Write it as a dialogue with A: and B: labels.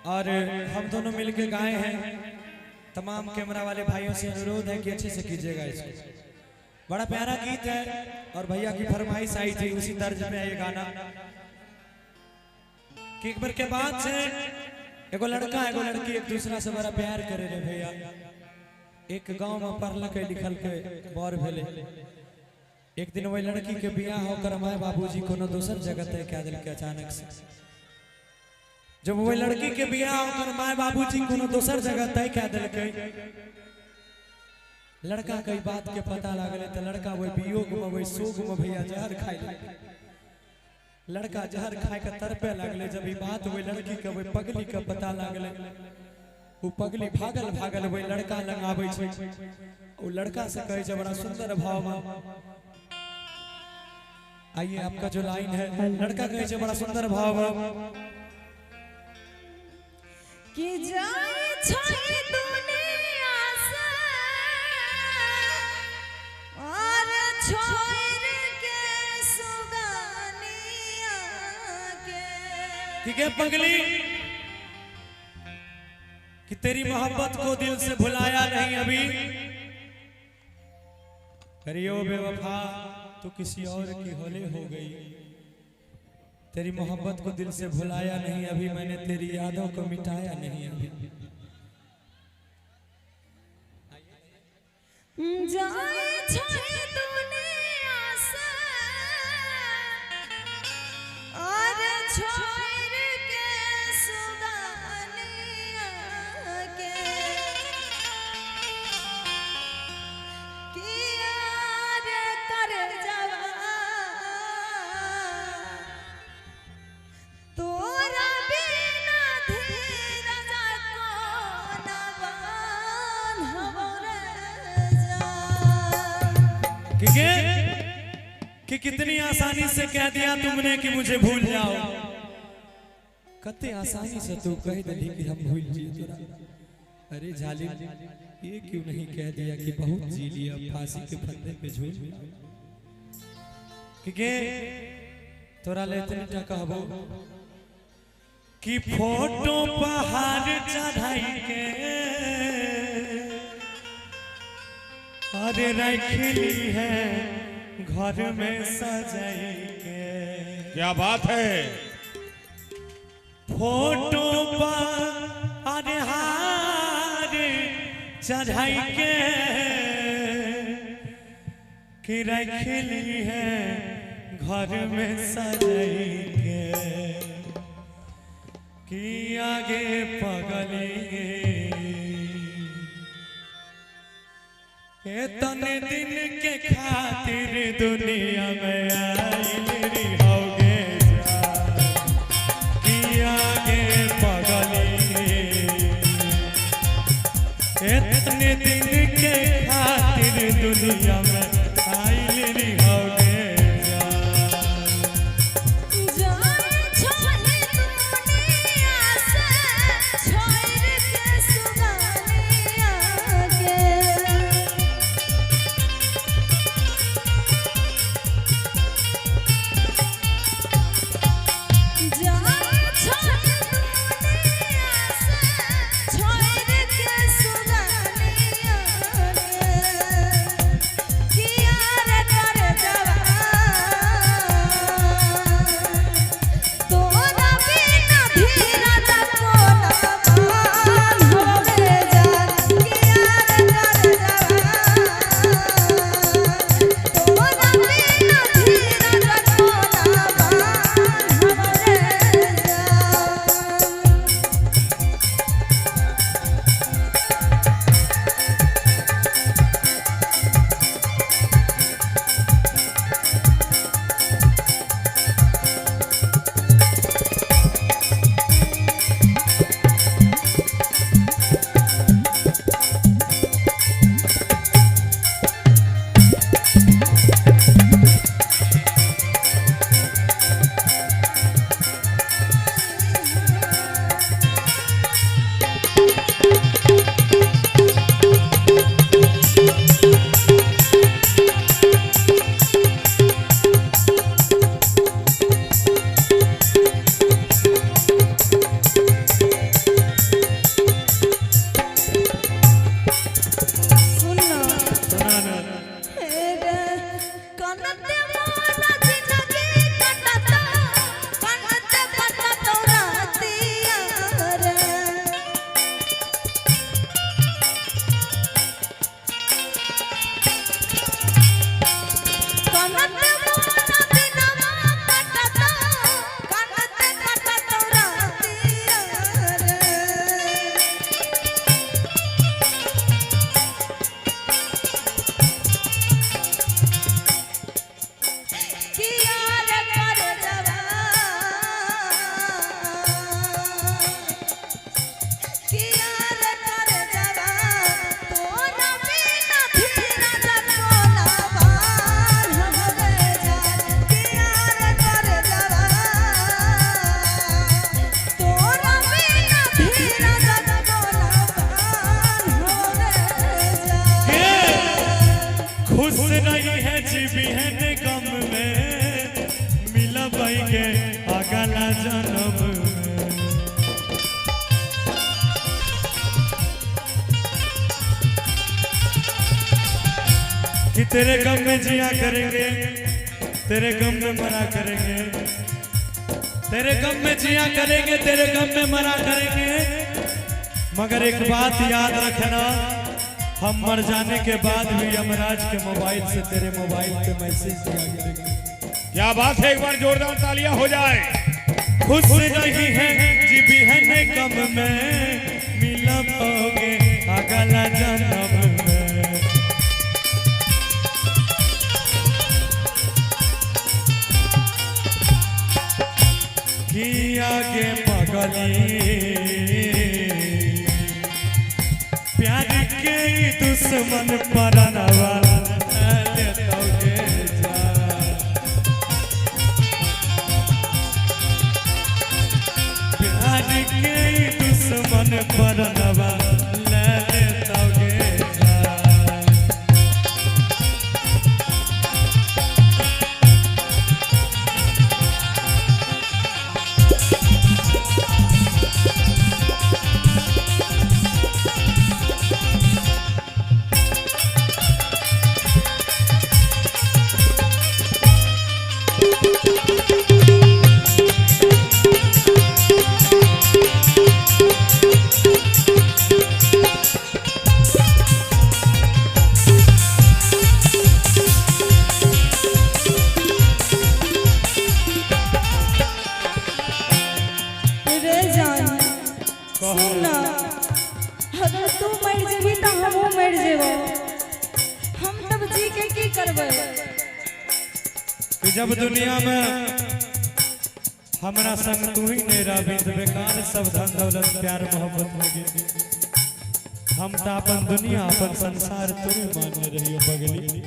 A: और हम दोनों मिलके गाए हैं। तमाम कैमरा वाले भाइयों से अनुरोध है कि अच्छे से कीजिएगा इसको। बड़ा प्यारा गीत है और भैया की फरमाइश आई थी उसी तर्ज में ये गाना कि एक बार के बाद से एगो लड़का एगो लड़की एक दूसरा से बड़ा प्यार करे रे भैया। एक गांव में पढ़ल के लिखल के बर भेले। एक दिन वही लड़की के बियाह होकर माए बाबूजी कोनो दूसर जगह तय कह दिल के अचानक से। जब वही लड़की के बियाह होकर माए बाबूजी कोनो दूसर जगह तय कह दिल के, लड़का कई बात के पता लागले तो लड़का वही वियोग में वही शोक में भैया जहर खाए। लड़का जहर खाए के तरपे लागले। जब ये बात वही लड़की के वही पगली के पता लागले, वो पगली भागल भागल वही लड़का लग आवे छे। वो लड़का से कहे जे बड़ा सुंदर भाव में, आइए आपका जो लाइन है, लड़का कहे जे बड़ा सुंदर भाव में
B: कि जाए छोड़ दुनिया से और छोड़ के सुगानिया के।
A: ठीक है पगली कि तेरी मोहब्बत को दिल से भुलाया नहीं अभी। करियो बेवफा तो किसी और की होले हो गई। तेरी मोहब्बत को दिल से भुलाया नहीं अभी, मैंने तेरी यादों को मिटाया नहीं अभी।
B: जाए छोड़ दुनिया से और छोड़ के सुगानिया के। कि यार कर जवा तोरा बिना धीरज को न बांधब रे जान।
A: कि कितनी आसानी से कह दिया तुमने कि मुझे भूल जाओ। कते आसानी से तू कह दिली कि हम भूल जिए तोरा। अरे जालिम ये क्यों नहीं कह दिया कि बहुत जी लिया, फांसी के फंदे पे झूल। कि तोरा ले इतनी टका कहबो कि फोटो पहाड़ चढ़ाई के अरे रखली है घर में सजाई के।
C: क्या बात है।
A: फोटो पर अरे हार चढ़ाई के कि रखली है घर में सजाई के। कि आगे पगली तने दिन के खातिर दुनिया में आइली होगे कि आगे पगली। तने दिन के खातिर दुनिया में आइली होगे। कि तेरे गम में जिया करेंगे, तेरे गम में मरा करेंगे, तेरे गम में जिया करेंगे, तेरे गम में मरा करेंगे। मगर एक बात याद रखना, हम मर जाने के बाद भी यमराज के मोबाइल से तेरे मोबाइल पे मैसेज दिया करेंगे।
C: क्या बात है, एक बार जोरदार तालियां हो जाए।
A: खुश नहीं है जी भी है कम में, मिला पाओगे अगला जन्म में। कि आगे पगली प्यार के दुश्मन परनवा लेतोगे जा। प्यार के दुश्मन परनवा लेतोगे जा।
B: रे जान सुना, अगर तू मर जेबी तो हमहू मर जेबो। हम तब जी के की करबै?
A: कि जब दुनिया में हमरा संग तू ही नहीं रही तो बेकार सब धन दौलत प्यार मोहब्बत लगे। हम तो अपन दुनिया अपन संसार तू ही मान रही हो बगली।